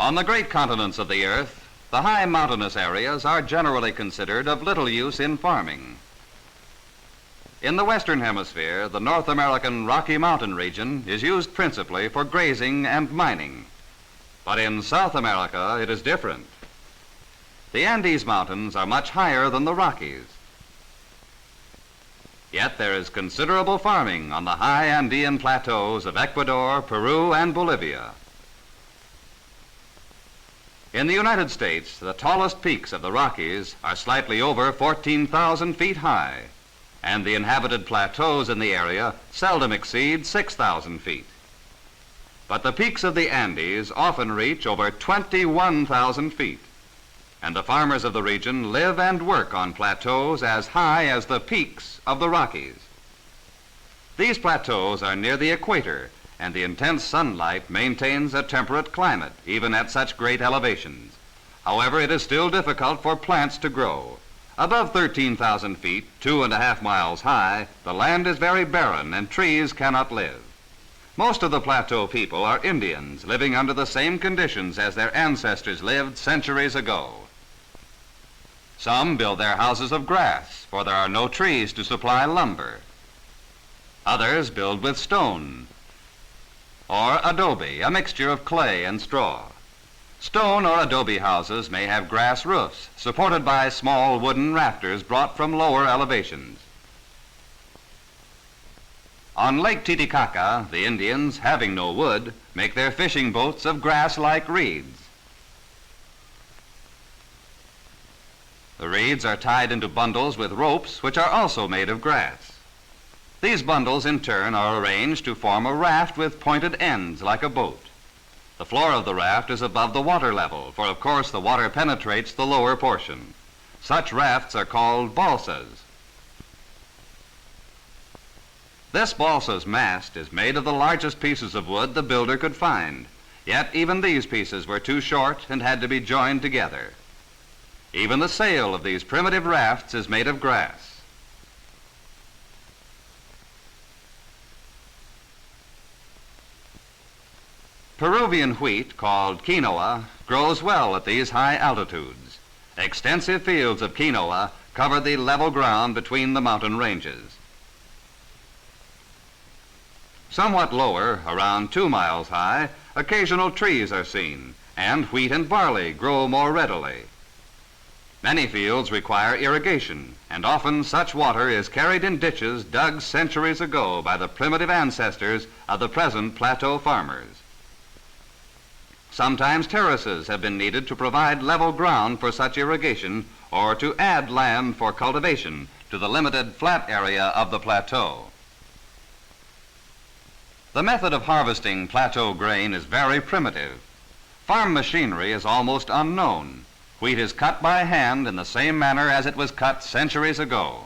On the great continents of the earth, the high mountainous areas are generally considered of little use in farming. In the Western Hemisphere, the North American Rocky Mountain region is used principally for grazing and mining. But in South America, it is different. The Andes Mountains are much higher than the Rockies. Yet there is considerable farming on the high Andean plateaus of Ecuador, Peru, and Bolivia. In the United States, the tallest peaks of the Rockies are slightly over 14,000 feet high, and the inhabited plateaus in the area seldom exceed 6,000 feet. But the peaks of the Andes often reach over 21,000 feet, and the farmers of the region live and work on plateaus as high as the peaks of the Rockies. These plateaus are near the equator, and the intense sunlight maintains a temperate climate, even at such great elevations. However, it is still difficult for plants to grow. Above 13,000 feet, 2.5 miles high, the land is very barren and trees cannot live. Most of the plateau people are Indians living under the same conditions as their ancestors lived centuries ago. Some build their houses of grass, for there are no trees to supply lumber. Others build with stone or adobe, a mixture of clay and straw. Stone or adobe houses may have grass roofs supported by small wooden rafters brought from lower elevations. On Lake Titicaca, the Indians, having no wood, make their fishing boats of grass-like reeds. The reeds are tied into bundles with ropes which are also made of grass. These bundles in turn are arranged to form a raft with pointed ends like a boat. The floor of the raft is above the water level, for of course the water penetrates the lower portion. Such rafts are called balsas. This balsa's mast is made of the largest pieces of wood the builder could find, yet even these pieces were too short and had to be joined together. Even the sail of these primitive rafts is made of grass. Peruvian wheat, called quinoa, grows well at these high altitudes. Extensive fields of quinoa cover the level ground between the mountain ranges. Somewhat lower, around 2 miles high, occasional trees are seen, and wheat and barley grow more readily. Many fields require irrigation, and often such water is carried in ditches dug centuries ago by the primitive ancestors of the present plateau farmers. Sometimes terraces have been needed to provide level ground for such irrigation or to add land for cultivation to the limited flat area of the plateau. The method of harvesting plateau grain is very primitive. Farm machinery is almost unknown. Wheat is cut by hand in the same manner as it was cut centuries ago.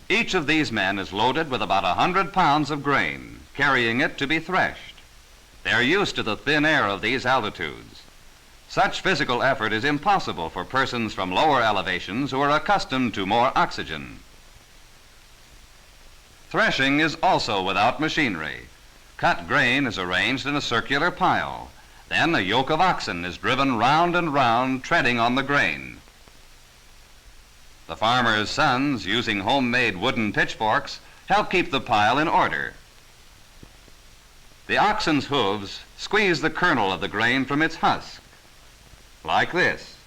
Each of these men is loaded with about 100 pounds of grain, carrying it to be threshed. They are used to the thin air of these altitudes. Such physical effort is impossible for persons from lower elevations who are accustomed to more oxygen. Threshing is also without machinery. Cut grain is arranged in a circular pile. Then a yoke of oxen is driven round and round, treading on the grain. The farmers' sons, using homemade wooden pitchforks, help keep the pile in order. The oxen's hooves squeeze the kernel of the grain from its husk, like this.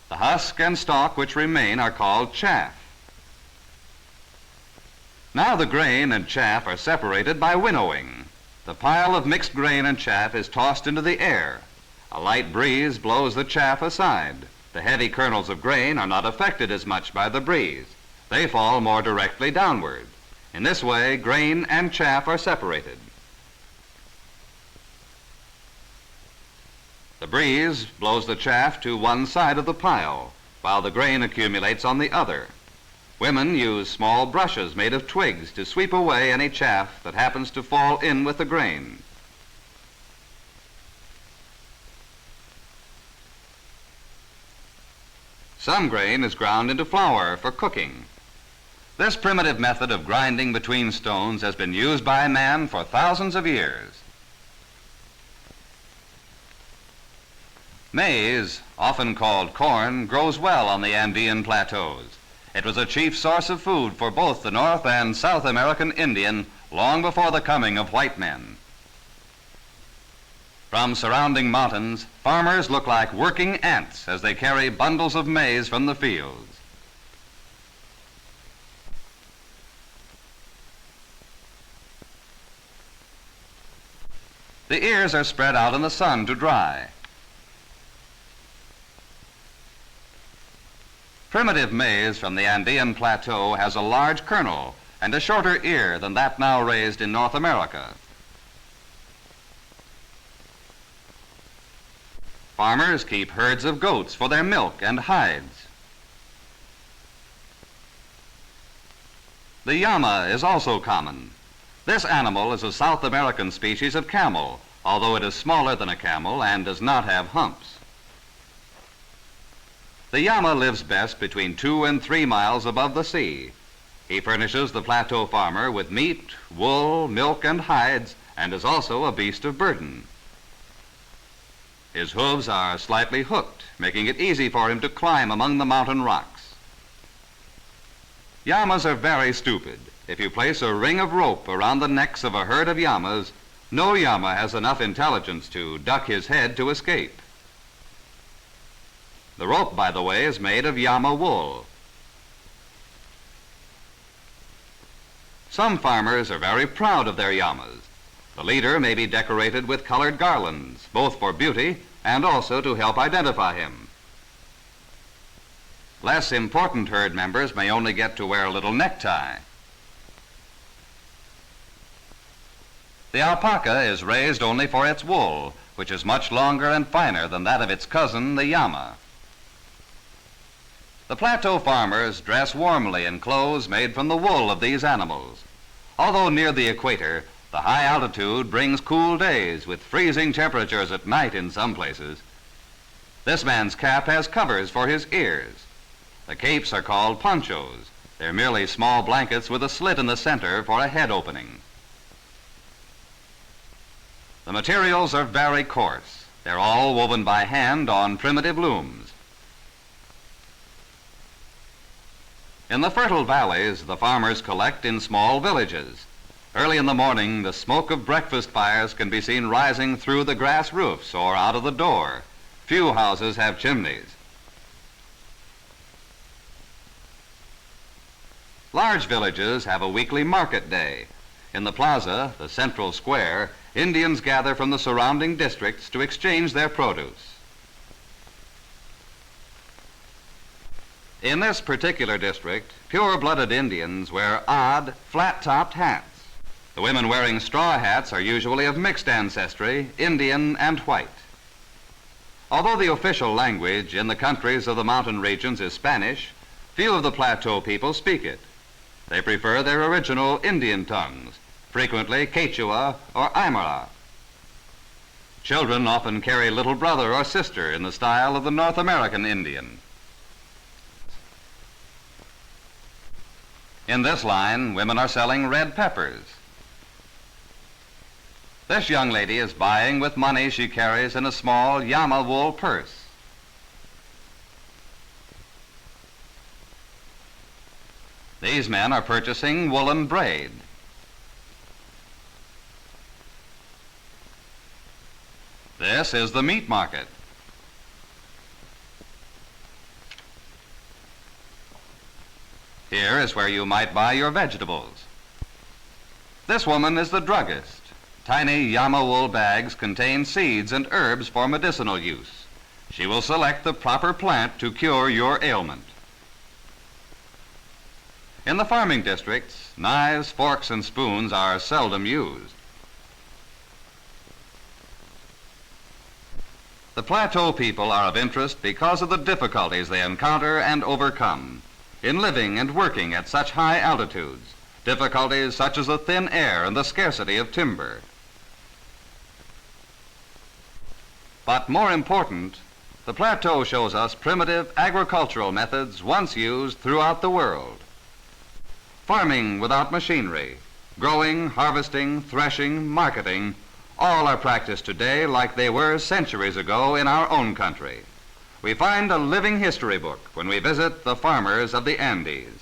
The husk and stalk which remain are called chaff. Now the grain and chaff are separated by winnowing. The pile of mixed grain and chaff is tossed into the air. A light breeze blows the chaff aside. The heavy kernels of grain are not affected as much by the breeze. They fall more directly downward. In this way, grain and chaff are separated. The breeze blows the chaff to one side of the pile, while the grain accumulates on the other. Women use small brushes made of twigs to sweep away any chaff that happens to fall in with the grain. Some grain is ground into flour for cooking. This primitive method of grinding between stones has been used by man for thousands of years. Maize, often called corn, grows well on the Andean plateaus. It was a chief source of food for both the North and South American Indian long before the coming of white men. From surrounding mountains, farmers look like working ants as they carry bundles of maize from the fields. The ears are spread out in the sun to dry. Primitive maize from the Andean plateau has a large kernel and a shorter ear than that now raised in North America. Farmers keep herds of goats for their milk and hides. The llama is also common. This animal is a South American species of camel, although it is smaller than a camel and does not have humps. The llama lives best between 2 and 3 miles above the sea. He furnishes the plateau farmer with meat, wool, milk, and hides, and is also a beast of burden. His hooves are slightly hooked, making it easy for him to climb among the mountain rocks. Llamas are very stupid. If you place a ring of rope around the necks of a herd of llamas, no llama has enough intelligence to duck his head to escape. The rope, by the way, is made of llama wool. Some farmers are very proud of their llamas. The leader may be decorated with colored garlands, both for beauty and also to help identify him. Less important herd members may only get to wear a little necktie. The alpaca is raised only for its wool, which is much longer and finer than that of its cousin, the llama. The plateau farmers dress warmly in clothes made from the wool of these animals. Although near the equator, the high altitude brings cool days with freezing temperatures at night in some places. This man's cap has covers for his ears. The capes are called ponchos. They're merely small blankets with a slit in the center for a head opening. The materials are very coarse. They're all woven by hand on primitive looms. In the fertile valleys, the farmers collect in small villages. Early in the morning, the smoke of breakfast fires can be seen rising through the grass roofs or out of the door. Few houses have chimneys. Large villages have a weekly market day. In the plaza, the central square, Indians gather from the surrounding districts to exchange their produce. In this particular district, pure-blooded Indians wear odd, flat-topped hats. The women wearing straw hats are usually of mixed ancestry, Indian and white. Although the official language in the countries of the mountain regions is Spanish, few of the plateau people speak it. They prefer their original Indian tongues, frequently Quechua or Aymara. Children often carry little brother or sister in the style of the North American Indian. In this line, women are selling red peppers. This young lady is buying with money she carries in a small llama wool purse. These men are purchasing woolen braid. This is the meat market. Here is where you might buy your vegetables. This woman is the druggist. Tiny llama wool bags contain seeds and herbs for medicinal use. She will select the proper plant to cure your ailment. In the farming districts, knives, forks, and spoons are seldom used. The plateau people are of interest because of the difficulties they encounter and overcome in living and working at such high altitudes, difficulties such as the thin air and the scarcity of timber. But more important, the plateau shows us primitive agricultural methods once used throughout the world. farming without machinery, growing, harvesting, threshing, marketing, all are practiced today like they were centuries ago in our own country. We find a living history book when we visit the farmers of the Andes.